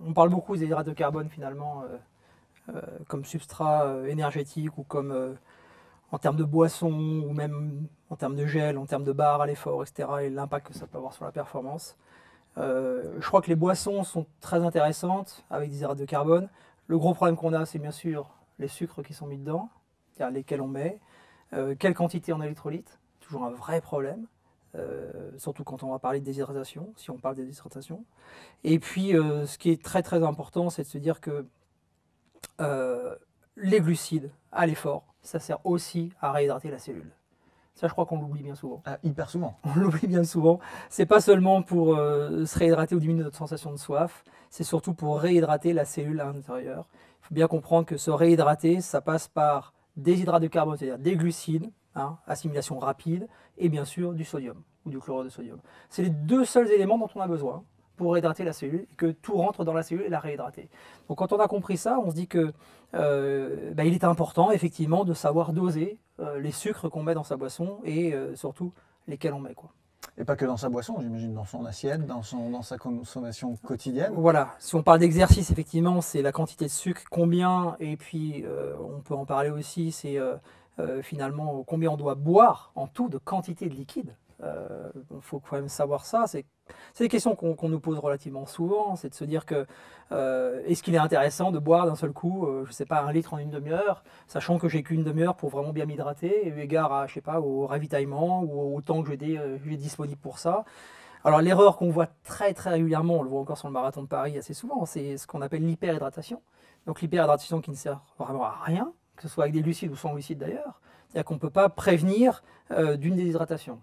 on parle beaucoup des hydrates de carbone finalement comme substrat énergétique ou comme en termes de boisson ou même en termes de gel, en termes de barres à l'effort, etc. et l'impact que ça peut avoir sur la performance. Je crois que les boissons sont très intéressantes avec des hydrates de carbone. Le gros problème qu'on a, c'est bien sûr les sucres qui sont mis dedans, c'est-à-dire lesquels on met, quelle quantité en électrolytes, toujours un vrai problème. Surtout quand on va parler de déshydratation, si on parle de déshydratation. Et puis, ce qui est très très important, c'est de se dire que les glucides à l'effort, ça sert aussi à réhydrater la cellule. Ça, je crois qu'on l'oublie bien souvent. Ah, hyper souvent. On l'oublie bien souvent. C'est pas seulement pour se réhydrater ou diminuer notre sensation de soif, c'est surtout pour réhydrater la cellule à l'intérieur. Il faut bien comprendre que se réhydrater, ça passe par des hydrates de carbone, c'est-à-dire des glucides, hein, assimilation rapide, et bien sûr du sodium ou du chlorure de sodium. C'est les deux seuls éléments dont on a besoin pour réhydrater la cellule, et que tout rentre dans la cellule et la réhydrater. Donc quand on a compris ça, on se dit que il est important effectivement de savoir doser les sucres qu'on met dans sa boisson et surtout lesquels on met, quoi. Et pas que dans sa boisson, j'imagine dans son assiette, dans sa consommation quotidienne. Voilà, si on parle d'exercice, effectivement, c'est la quantité de sucre, combien, et puis on peut en parler aussi, c'est finalement combien on doit boire en tout de quantité de liquide. Il faut quand même savoir ça. C'est des questions qu'on nous pose relativement souvent. C'est de se dire que est-ce qu'il est intéressant de boire d'un seul coup, je ne sais pas, 1 litre en une demi-heure, sachant que j'ai qu'une demi-heure pour vraiment bien m'hydrater, eu égard à, je sais pas, au ravitaillement ou au temps que j'ai disponible pour ça. Alors l'erreur qu'on voit très très régulièrement, on le voit encore sur le marathon de Paris assez souvent, c'est ce qu'on appelle l'hyperhydratation. Donc l'hyperhydratation qui ne sert vraiment à rien, que ce soit avec des glucides ou sans glucides d'ailleurs. C'est-à-dire qu'on ne peut pas prévenir d'une déshydratation.